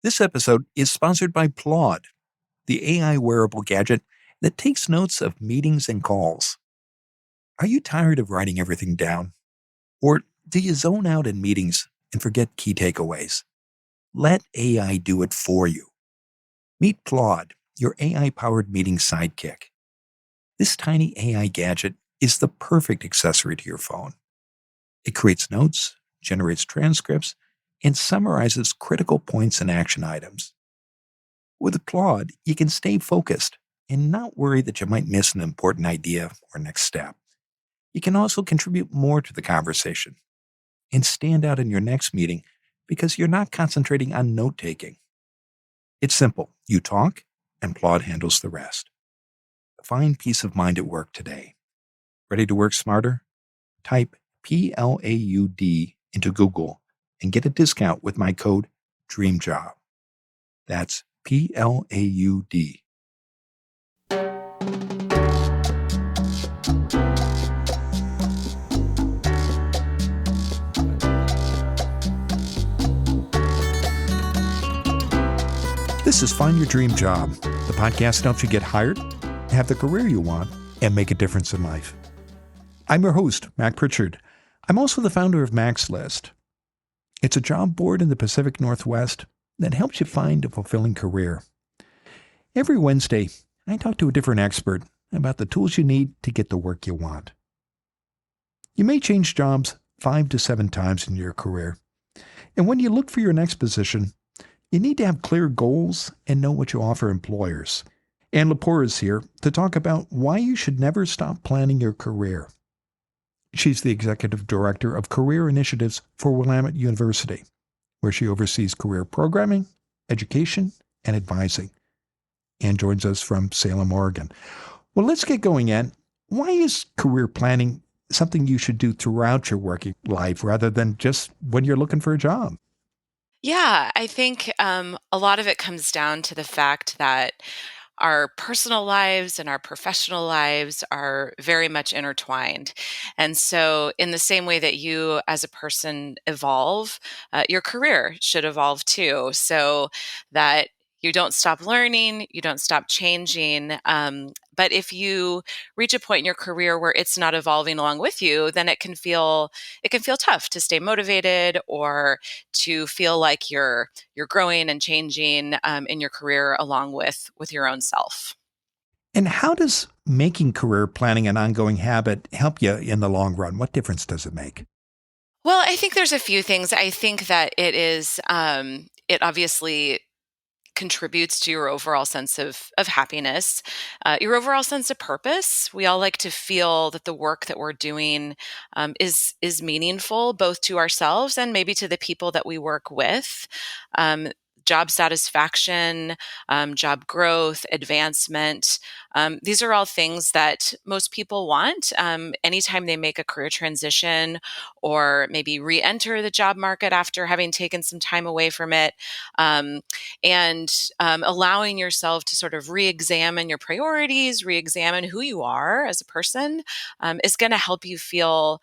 This episode is sponsored by Plod, the AI wearable gadget that takes notes of meetings and calls. Are you tired of writing everything down? Or do you zone out in meetings and forget key takeaways? Let AI do it for you. Meet Plod, your AI-powered meeting sidekick. This tiny AI gadget is the perfect accessory to your phone. It creates notes, generates transcripts, and summarizes critical points and action items. With Claude, you can stay focused and not worry that you might miss an important idea or next step. You can also contribute more to the conversation and stand out in your next meeting because you're not concentrating on note taking. It's simple. You talk, and Claude handles the rest. Find peace of mind at work today. Ready to work smarter? Type PLAUD into Google and get a discount with my code DREAMJOB. That's PLAUD. This is Find Your Dream Job, the podcast that helps you get hired, have the career you want, and make a difference in life. I'm your host, Mac Pritchard. I'm also the founder of Mac's List. It's a job board in the Pacific Northwest that helps you find a fulfilling career. Every Wednesday, I talk to a different expert about the tools you need to get the work you want. You may change jobs 5 to 7 times in your career. And when you look for your next position, you need to have clear goals and know what you offer employers. Anne Lapour is here to talk about why you should never stop planning your career. She's the Executive Director of Career Initiatives for Willamette University, where she oversees career programming, education, and advising. Anne joins us from Salem, Oregon. Well, let's get going, Anne. Why is career planning something you should do throughout your working life rather than just when you're looking for a job? Yeah, I think a lot of it comes down to the fact that our personal lives and our professional lives are very much intertwined. And so, in the same way that you as a person evolve, your career should evolve too, so that you don't stop learning, you don't stop changing. But if you reach a point in your career where it's not evolving along with you, then it can feel tough to stay motivated or to feel like you're growing and changing in your career along with your own self. And how does making career planning an ongoing habit help you in the long run? What difference does it make? Well, I think there's a few things. I think that it obviously contributes to your overall sense of happiness, your overall sense of purpose. We all like to feel that the work that we're doing is meaningful, both to ourselves and maybe to the people that we work with. Um, Job satisfaction, job growth, advancement. These are all things that most people want anytime they make a career transition or maybe re-enter the job market after having taken some time away from it. Um, and allowing yourself to sort of re-examine your priorities, re-examine who you are as a person, is going to help you feel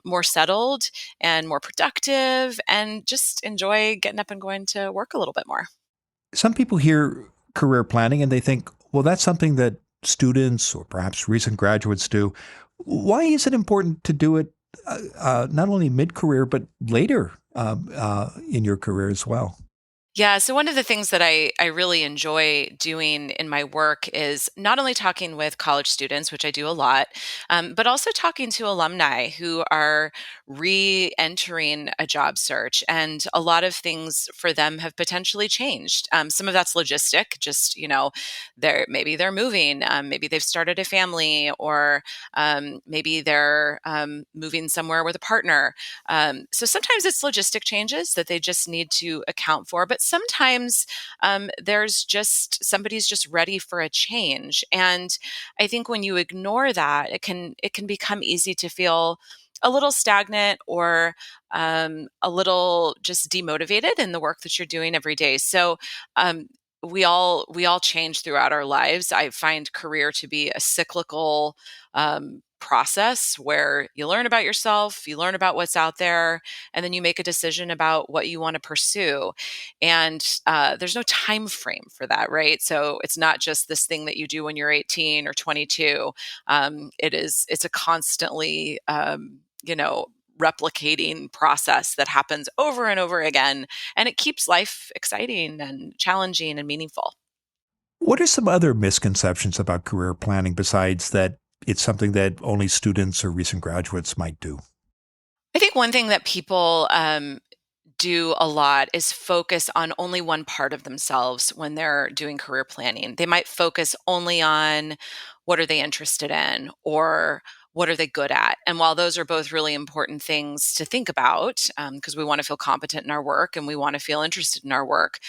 more settled and more productive and just enjoy getting up and going to work a little bit more. Some people hear career planning and they think, well, that's something that students or perhaps recent graduates do. Why is it important to do it not only mid-career, but later in your career as well? Yeah, so one of the things that I really enjoy doing in my work is not only talking with college students, which I do a lot, but also talking to alumni who are re-entering a job search. And a lot of things for them have potentially changed. Some of that's logistic, just, maybe they're moving, maybe they've started a family, or maybe they're moving somewhere with a partner. So sometimes it's logistic changes that they just need to account for, but sometimes there's just somebody's just ready for a change. And I think when you ignore that, it can become easy to feel a little stagnant or a little just demotivated in the work that you're doing every day. So we all change throughout our lives. I find career to be a cyclical process where you learn about yourself, you learn about what's out there, and then you make a decision about what you want to pursue. And there's no time frame for that, right? So it's not just this thing that you do when you're 18 or 22. It's a constantly, replicating process that happens over and over again, and it keeps life exciting and challenging and meaningful. What are some other misconceptions about career planning besides that it's something that only students or recent graduates might do? I think one thing that people do a lot is focus on only one part of themselves when they're doing career planning. They might focus only on what are they interested in or what are they good at. And while those are both really important things to think about, because we want to feel competent in our work and we want to feel interested in our work,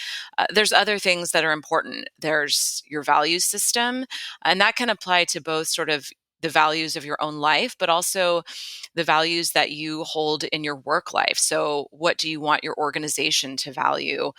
there's other things that are important. There's your value system, and that can apply to both sort of the values of your own life, but also the values that you hold in your work life. So, what do you want your organization to value?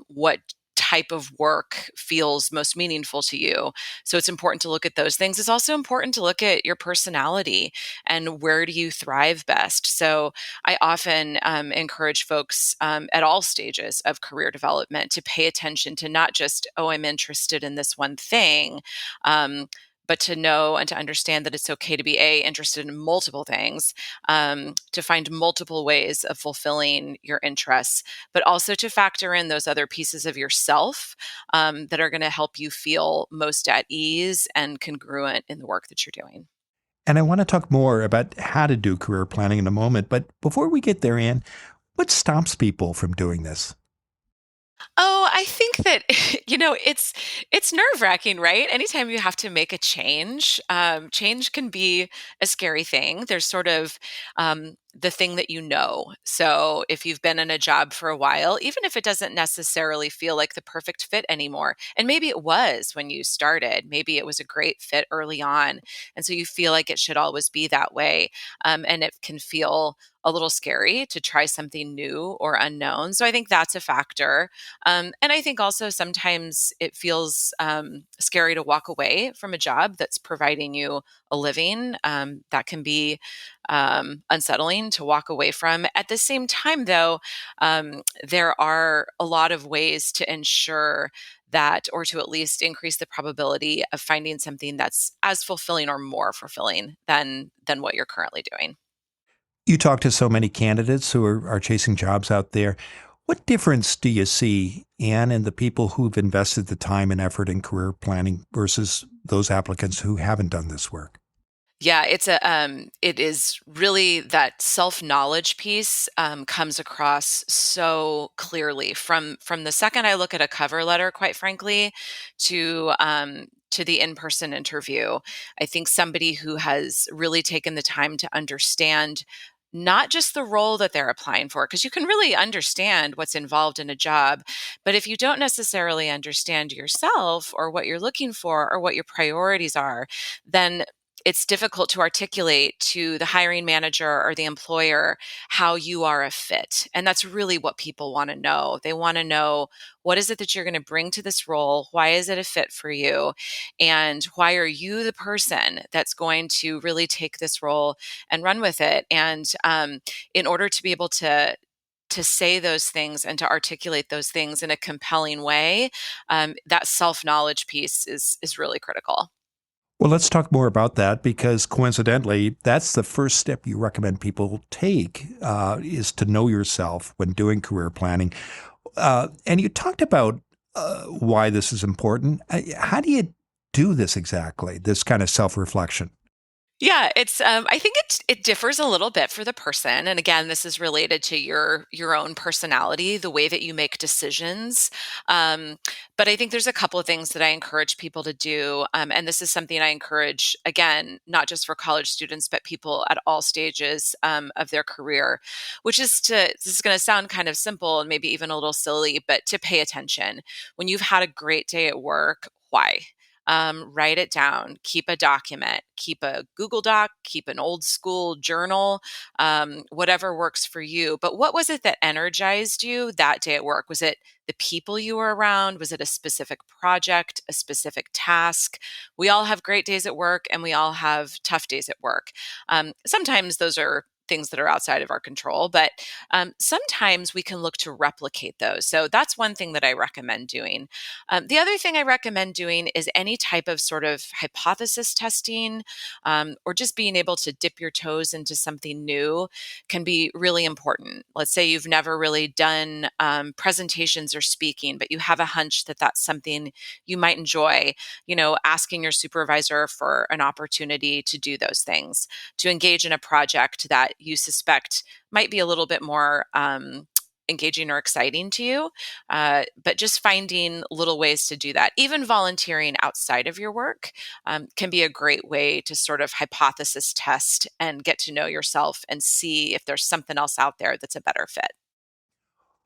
What type of work feels most meaningful to you? So, it's important to look at those things. It's also important to look at your personality and where do you thrive best. So, I often encourage folks at all stages of career development to pay attention to not just, oh, I'm interested in this one thing. But to know and to understand that it's okay to be interested in multiple things, to find multiple ways of fulfilling your interests, but also to factor in those other pieces of yourself that are going to help you feel most at ease and congruent in the work that you're doing. And I want to talk more about how to do career planning in a moment. But before we get there, Anne, what stops people from doing this? Oh, I think that it's nerve-wracking, right? Anytime you have to make a change, change can be a scary thing. There's sort of the thing that you know. So if you've been in a job for a while, even if it doesn't necessarily feel like the perfect fit anymore, and maybe it was when you started, maybe it was a great fit early on, and so you feel like it should always be that way, and it can feel a little scary to try something new or unknown. So I think that's a factor. And I think also sometimes it feels scary to walk away from a job that's providing you a living. That can be unsettling to walk away from. At the same time, though, there are a lot of ways to ensure that, or to at least increase the probability of finding something that's as fulfilling or more fulfilling than what you're currently doing. You talk to so many candidates who are chasing jobs out there. What difference do you see, Anne, in the people who've invested the time and effort in career planning versus those applicants who haven't done this work? Yeah, it is really that self-knowledge piece comes across so clearly from the second I look at a cover letter, quite frankly, to the in-person interview. I think somebody who has really taken the time to understand not just the role that they're applying for, because you can really understand what's involved in a job, but if you don't necessarily understand yourself or what you're looking for or what your priorities are, then it's difficult to articulate to the hiring manager or the employer how you are a fit. And that's really what people want to know. They want to know, what is it that you're going to bring to this role? Why is it a fit for you? And why are you the person that's going to really take this role and run with it? And in order to be able to say those things and to articulate those things in a compelling way, that self-knowledge piece is really critical. Well, let's talk more about that because coincidentally, that's the first step you recommend people take is to know yourself when doing career planning. And you talked about why this is important. How do you do this exactly? This kind of self-reflection. Yeah, it's I think it differs a little bit for the person. And again, this is related to your own personality, the way that you make decisions. Um, but I think there's a couple of things that I encourage people to do. And this is something I encourage, again, not just for college students, but people at all stages of their career, which is this is going to sound kind of simple and maybe even a little silly, but to pay attention. When you've had a great day at work, why? write it down, keep a document, keep a Google Doc, keep an old school journal, whatever works for you. But what was it that energized you that day at work? Was it the people you were around? Was it a specific project, a specific task? We all have great days at work and we all have tough days at work. Sometimes those are things that are outside of our control, but sometimes we can look to replicate those. So that's one thing that I recommend doing. The other thing I recommend doing is any type of sort of hypothesis testing, or just being able to dip your toes into something new can be really important. Let's say you've never really done presentations or speaking, but you have a hunch that that's something you might enjoy, asking your supervisor for an opportunity to do those things, to engage in a project that you suspect might be a little bit more engaging or exciting to you, but just finding little ways to do that. Even volunteering outside of your work can be a great way to sort of hypothesis test and get to know yourself and see if there's something else out there that's a better fit.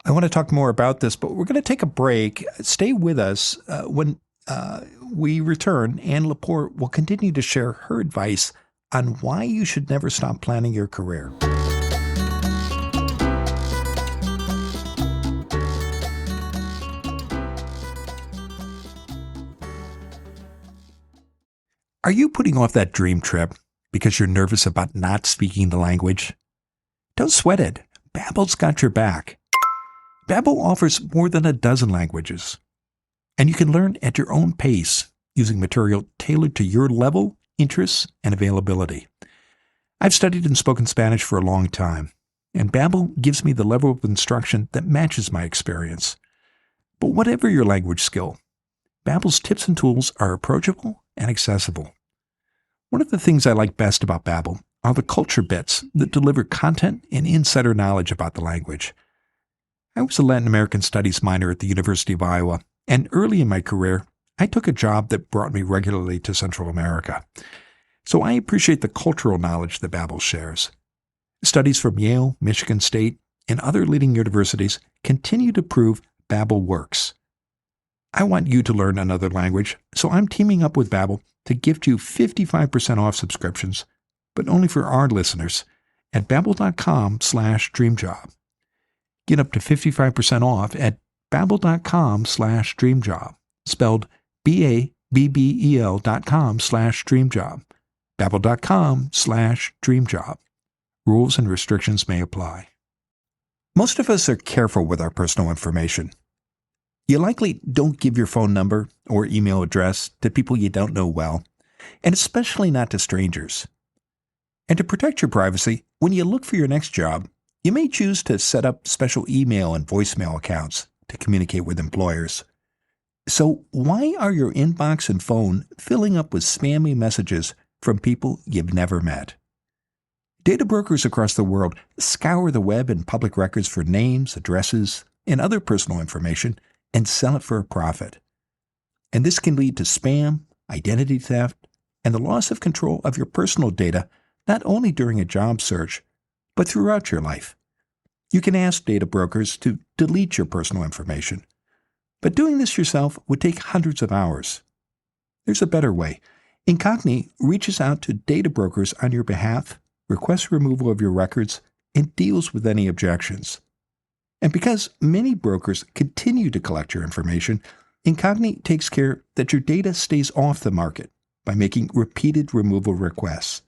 I want to talk more about this, but we're going to take a break. Stay with us. When we return, Anne Lapour will continue to share her advice on why you should never stop planning your career. Are you putting off that dream trip because you're nervous about not speaking the language? Don't sweat it. Babbel's got your back. Babbel offers more than a dozen languages, and you can learn at your own pace using material tailored to your level, interests, and availability. I've studied and spoken Spanish for a long time, and Babbel gives me the level of instruction that matches my experience. But whatever your language skill, Babbel's tips and tools are approachable and accessible. One of the things I like best about Babbel are the culture bits that deliver content and insider knowledge about the language. I was a Latin American Studies minor at the University of Iowa, and early in my career, I took a job that brought me regularly to Central America. So I appreciate the cultural knowledge that Babbel shares. Studies from Yale, Michigan State, and other leading universities continue to prove Babbel works. I want you to learn another language, so I'm teaming up with Babbel to gift you 55% off subscriptions, but only for our listeners, at babbel.com/dreamjob. Get up to 55% off at babbel.com/dreamjob, spelled BABBEL.com/dreamjob. babbel.com/dreamjob. Rules and restrictions may apply. Most of us are careful with our personal information. You likely don't give your phone number or email address to people you don't know well, and especially not to strangers. And to protect your privacy, when you look for your next job, you may choose to set up special email and voicemail accounts to communicate with employers. So why are your inbox and phone filling up with spammy messages from people you've never met? Data brokers across the world scour the web and public records for names, addresses, and other personal information and sell it for a profit. And this can lead to spam, identity theft, and the loss of control of your personal data, not only during a job search, but throughout your life. You can ask data brokers to delete your personal information, but doing this yourself would take hundreds of hours. There's a better way. Incogni reaches out to data brokers on your behalf, requests removal of your records, and deals with any objections. And because many brokers continue to collect your information, Incogni takes care that your data stays off the market by making repeated removal requests.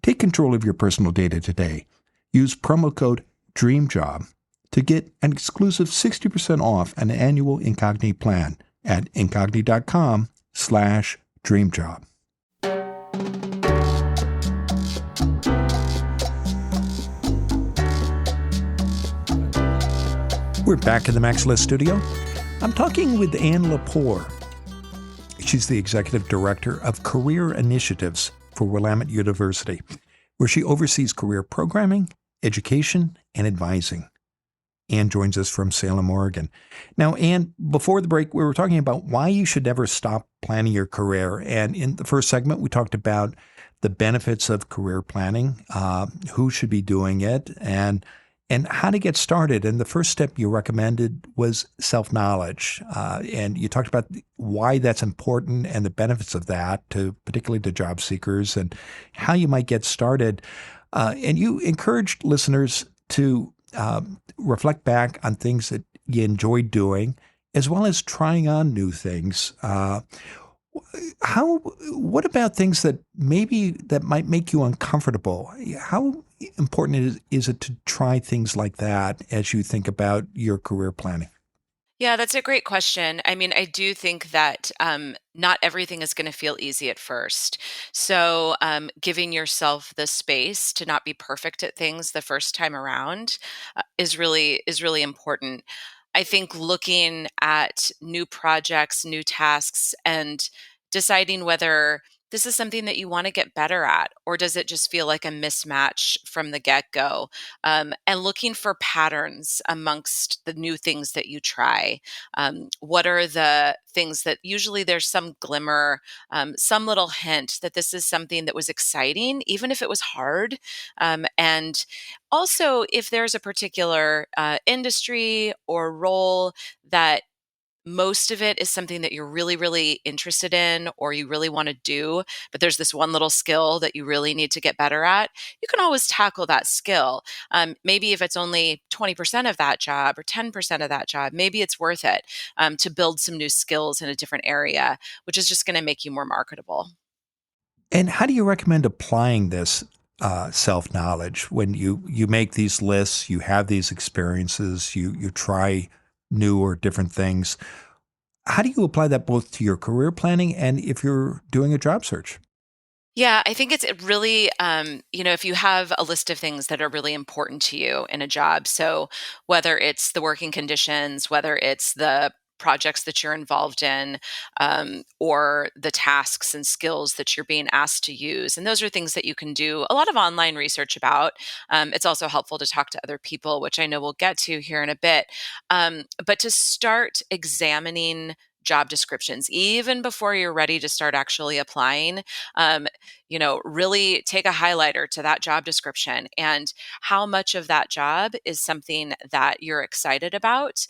Take control of your personal data today. Use promo code DREAMJOB to get an exclusive 60% off an annual Incogni plan at incogni.com/dreamjob. We're back in the Max List studio. I'm talking with Anne Lapour. She's the Executive Director of Career Initiatives for Willamette University, where she oversees career programming, education, and advising. Anne joins us from Salem, Oregon. Now, Anne, before the break, we were talking about why you should never stop planning your career. And in the first segment, we talked about the benefits of career planning, who should be doing it, and and how to get started. And the first step you recommended was self knowledge. And you talked about why that's important and the benefits of that, to particularly to job seekers, and how you might get started. And you encouraged listeners to reflect back on things that you enjoyed doing, as well as trying on new things. How? What about things that maybe that might make you uncomfortable? How important is it to try things like that as you think about your career planning? Yeah, that's a great question. I mean, I do think that not everything is going to feel easy at first. So, giving yourself the space to not be perfect at things the first time around is really important. I think looking at new projects, new tasks, and deciding whether this is something that you want to get better at, or does it just feel like a mismatch from the get go? And looking for patterns amongst the new things that you try. What are the things that usually there's some glimmer, some little hint that this is something that was exciting, even if it was hard? And also, if there's a particular industry or role that most of it is something that you're really, really interested in or you really want to do, but there's this one little skill that you really need to get better at, you can always tackle that skill. Maybe if it's only 20% of that job or 10% of that job, maybe it's worth it to build some new skills in a different area, which is just going to make you more marketable. And how do you recommend applying this self knowledge when you make these lists, you have these experiences, you try new or different things? How do you apply that both to your career planning and if you're doing a job search? Yeah, I think it's really, if you have a list of things that are really important to you in a job. So whether it's the working conditions, whether it's the projects that you're involved in, or the tasks and skills that you're being asked to use. And those are things that you can do a lot of online research about. It's also helpful to talk to other people, which I know we'll get to here in a bit. But to start examining job descriptions, even before you're ready to start actually applying, um, really take a highlighter to that job description and how much of that job is something that you're excited about.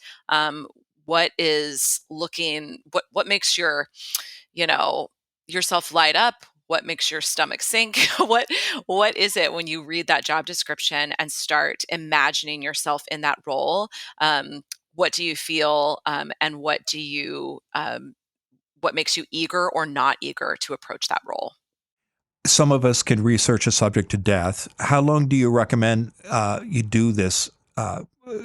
What is looking, what makes you know, yourself light up? What makes your stomach sink? What is it when you read that job description and start imagining yourself in that role? What do you feel, and what makes you eager or not eager to approach that role? Some of us can research a subject to death. How long do you recommend you do this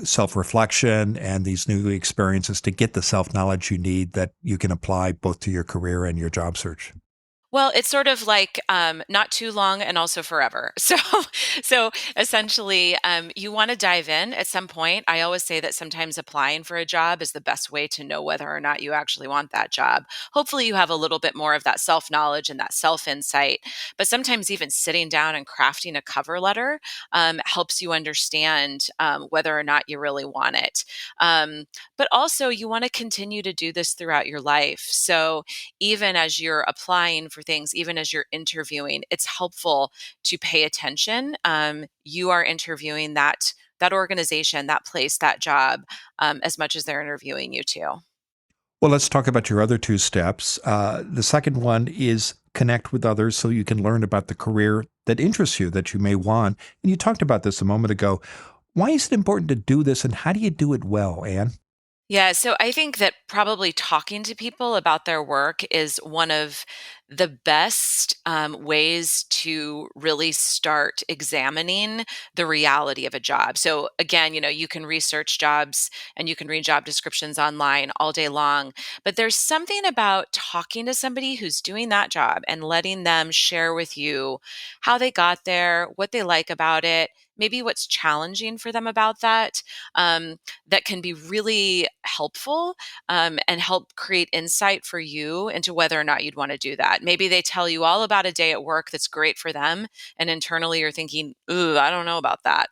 self reflection and these new experiences to get the self knowledge you need that you can apply both to your career and your job search? Well, it's sort of like, not too long and also forever. So essentially, you want to dive in at some point. I always say that sometimes applying for a job is the best way to know whether or not you actually want that job. Hopefully, you have a little bit more of that self knowledge and that self insight. But sometimes even sitting down and crafting a cover letter helps you understand whether or not you really want it. But also, you want to continue to do this throughout your life. So even as you're applying for things, even as you're interviewing, it's helpful to pay attention. You are interviewing that organization, that place, that job, as much as they're interviewing you too. Well, let's talk about your other two steps. The second one is connect with others so you can learn about the career that interests you, that you may want. And you talked about this a moment ago. Why is it important to do this, and how do you do it well, Anne? Yeah, so I think that probably talking to people about their work is one of the best ways to really start examining the reality of a job. So, again, you can research jobs and you can read job descriptions online all day long, but there's something about talking to somebody who's doing that job and letting them share with you how they got there, what they like about it, maybe what's challenging for them about that. That can be really helpful, and help create insight for you into whether or not you'd want to do that. Maybe they tell you all about a day at work that's great for them, and internally you're thinking, "Ooh, I don't know about that,"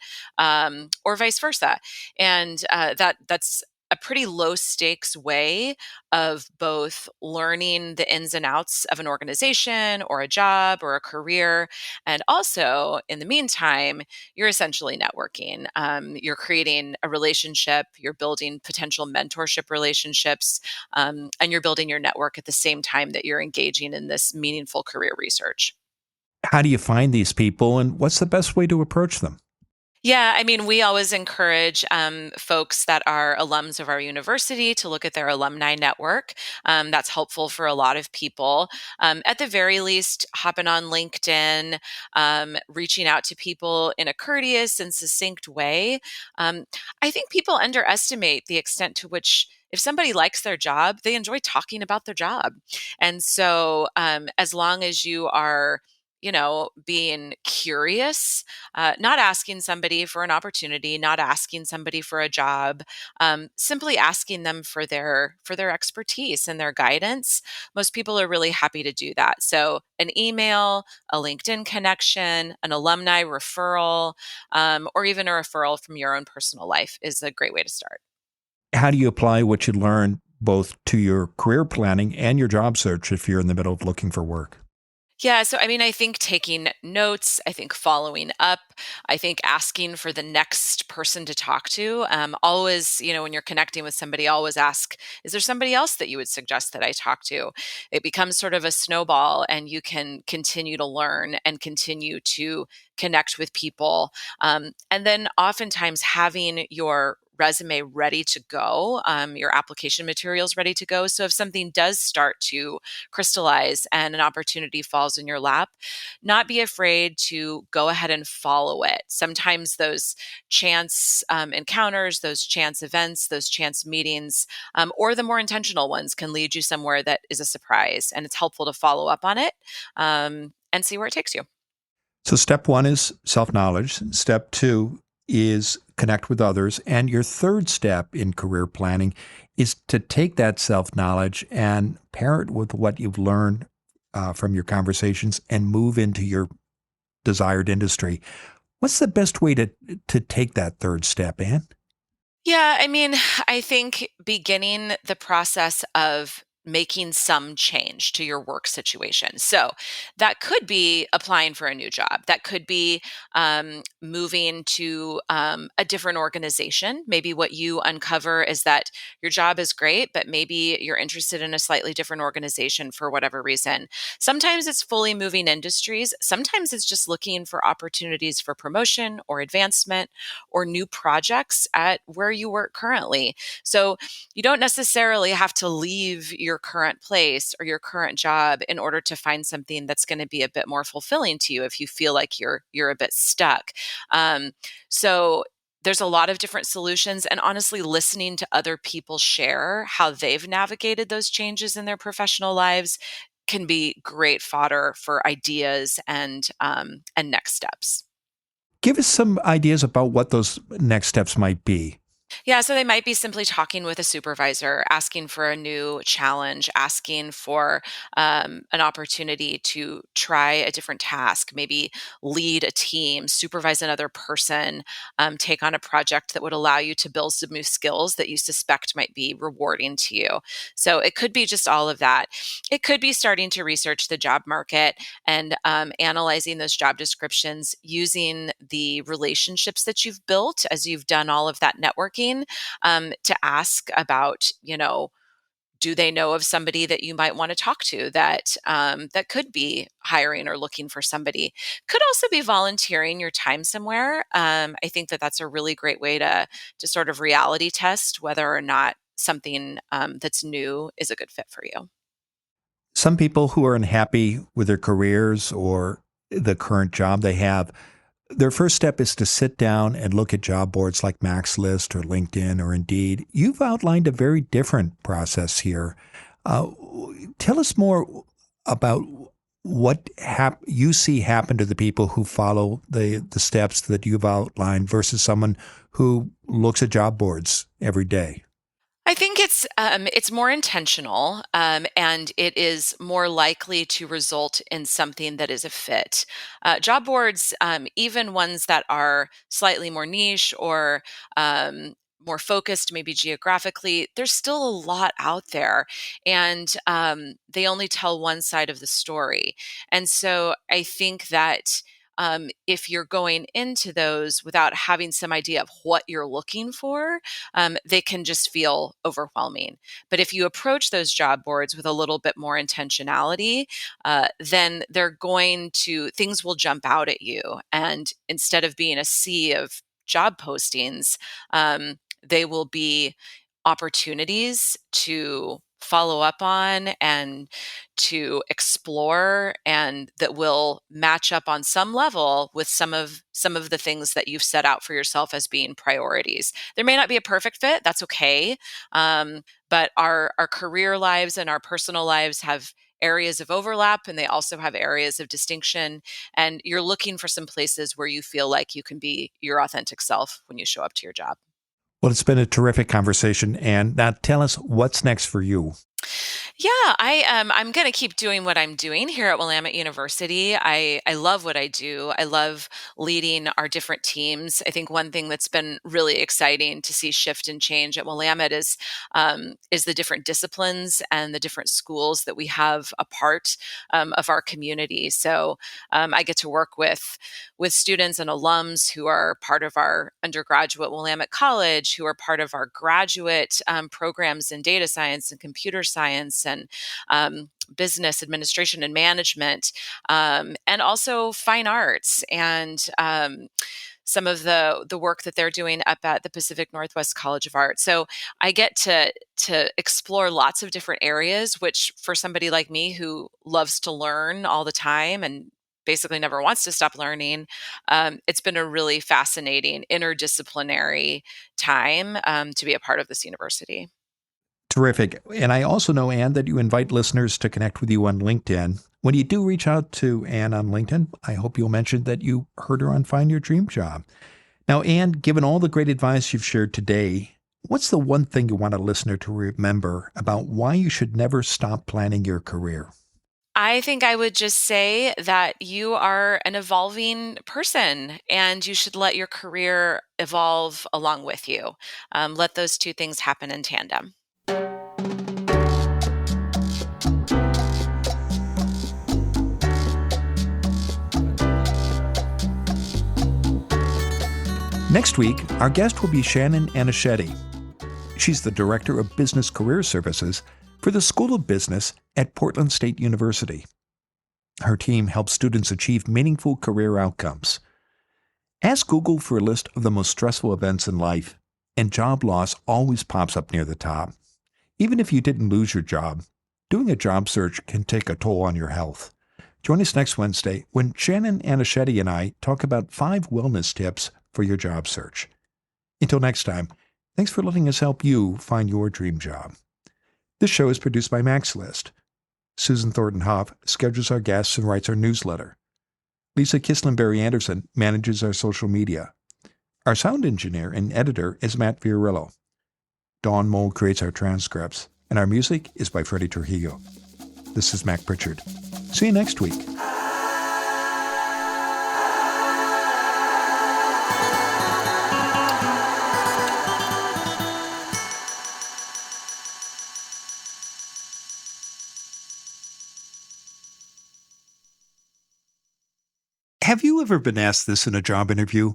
or vice versa. And that's a pretty low stakes way of both learning the ins and outs of an organization or a job or a career. And also, in the meantime, you're essentially networking. You're creating a relationship, you're building potential mentorship relationships, and you're building your network at the same time that you're engaging in this meaningful career research. How do you find these people, and what's the best way to approach them? Yeah, I mean, we always encourage folks that are alums of our university to look at their alumni network. That's helpful for a lot of people. At the very least, hopping on LinkedIn, reaching out to people in a courteous and succinct way. Um, I think people underestimate the extent to which, if somebody likes their job, they enjoy talking about their job. And so, as long as you are, being curious, not asking somebody for an opportunity, not asking somebody for a job, simply asking them for their expertise and their guidance. Most people are really happy to do that. So an email, a LinkedIn connection, an alumni referral, or even a referral from your own personal life is a great way to start. How do you apply what you learn both to your career planning and your job search if you're in the middle of looking for work? Yeah, so I mean, I think taking notes, I think following up, I think asking for the next person to talk to. Always, when you're connecting with somebody, always ask, is there somebody else that you would suggest that I talk to? It becomes sort of a snowball, and you can continue to learn and continue to connect with people. And then oftentimes having your resume ready to go, your application materials ready to go. So if something does start to crystallize and an opportunity falls in your lap, not be afraid to go ahead and follow it. Sometimes those chance encounters, those chance events, those chance meetings, or the more intentional ones can lead you somewhere that is a surprise. And it's helpful to follow up on it and see where it takes you. So, step one is self knowledge. Step two is connect with others. And your third step in career planning is to take that self knowledge and pair it with what you've learned from your conversations and move into your desired industry. What's the best way to take that third step, Anne? Yeah, I mean, I think beginning the process of making some change to your work situation. So that could be applying for a new job. That could be moving to a different organization. Maybe what you uncover is that your job is great, but maybe you're interested in a slightly different organization for whatever reason. Sometimes it's fully moving industries. Sometimes it's just looking for opportunities for promotion or advancement or new projects at where you work currently. So you don't necessarily have to leave your current place or your current job in order to find something that's going to be a bit more fulfilling to you if you feel like you're a bit stuck. Um, so there's a lot of different solutions, and honestly, listening to other people share how they've navigated those changes in their professional lives can be great fodder for ideas and next steps. Give us some ideas about what those next steps might be. Yeah, so they might be simply talking with a supervisor, asking for a new challenge, asking for an opportunity to try a different task, maybe lead a team, supervise another person, take on a project that would allow you to build some new skills that you suspect might be rewarding to you. So it could be just all of that. It could be starting to research the job market and analyzing those job descriptions using the relationships that you've built as you've done all of that networking, to ask about, do they know of somebody that you might want to talk to that could be hiring or looking for somebody? Could also be volunteering your time somewhere. I think that that's a really great way to sort of reality test whether or not something that's new is a good fit for you. Some people who are unhappy with their careers or the current job they have, their first step is to sit down and look at job boards like Max List or LinkedIn or Indeed. You've outlined a very different process here. Uh, Tell us more about what you see happen to the people who follow the steps that you've outlined versus someone who looks at job boards every day. I think it's more intentional, and it is more likely to result in something that is a fit. Job boards, even ones that are slightly more niche or more focused, maybe geographically, there's still a lot out there, and they only tell one side of the story. And so I think that if you're going into those without having some idea of what you're looking for, they can just feel overwhelming. But if you approach those job boards with a little bit more intentionality, then things will jump out at you. And instead of being a sea of job postings, they will be opportunities to follow up on and to explore, and that will match up on some level with some of the things that you've set out for yourself as being priorities. There may not be a perfect fit, that's okay. But our career lives and our personal lives have areas of overlap, and they also have areas of distinction, and you're looking for some places where you feel like you can be your authentic self when you show up to your job. Well, it's been a terrific conversation. And now tell us what's next for you. Yeah, I'm going to keep doing what I'm doing here at Willamette University. I love what I do. I love leading our different teams. I think one thing that's been really exciting to see shift and change at Willamette is the different disciplines and the different schools that we have a part of our community. So I get to work with students and alums who are part of our undergraduate Willamette College, who are part of our graduate programs in data science and computer science and business administration and management, and also fine arts and some of the work that they're doing up at the Pacific Northwest College of Art. So I get to explore lots of different areas, which for somebody like me who loves to learn all the time and basically never wants to stop learning, it's been a really fascinating interdisciplinary time to be a part of this university. Terrific. And I also know, Anne, that you invite listeners to connect with you on LinkedIn. When you do reach out to Anne on LinkedIn, I hope you'll mention that you heard her on Find Your Dream Job. Now, Anne, given all the great advice you've shared today, what's the one thing you want a listener to remember about why you should never stop planning your career? I think I would just say that you are an evolving person and you should let your career evolve along with you. Let those two things happen in tandem. Next week, our guest will be Shannon Anichetti. She's the Director of Business Career Services for the School of Business at Portland State University. Her team helps students achieve meaningful career outcomes. Ask Google for a list of the most stressful events in life, and job loss always pops up near the top. Even if you didn't lose your job, doing a job search can take a toll on your health. Join us next Wednesday when Shannon Anichetti and I talk about 5 wellness tips for your job search. Until next time, thanks for letting us help you find your dream job. This show is produced by MaxList. Susan Thornton Hoff schedules our guests and writes our newsletter. Lisa Kislenberry Anderson manages our social media. Our sound engineer and editor is Matt Fiorillo. Dawn Mole creates our transcripts, and our music is by Freddie Trujillo. This is Mac Pritchard. See you next week. Have you ever been asked this in a job interview?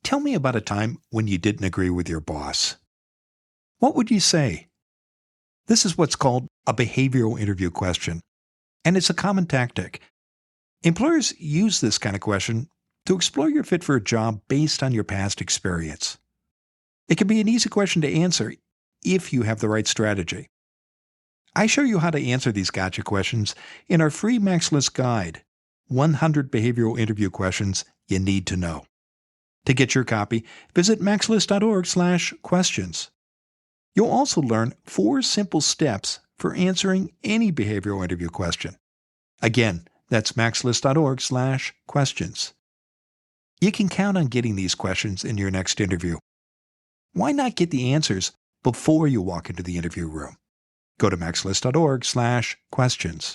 Tell me about a time when you didn't agree with your boss. What would you say? This is what's called a behavioral interview question, and it's a common tactic. Employers use this kind of question to explore your fit for a job based on your past experience. It can be an easy question to answer if you have the right strategy. I show you how to answer these gotcha questions in our free MaxList guide, 100 Behavioral Interview Questions You Need to Know. To get your copy, visit maxlist.org/questions. You'll also learn 4 simple steps for answering any behavioral interview question. Again, that's maxlist.org/questions. You can count on getting these questions in your next interview. Why not get the answers before you walk into the interview room? Go to maxlist.org/questions.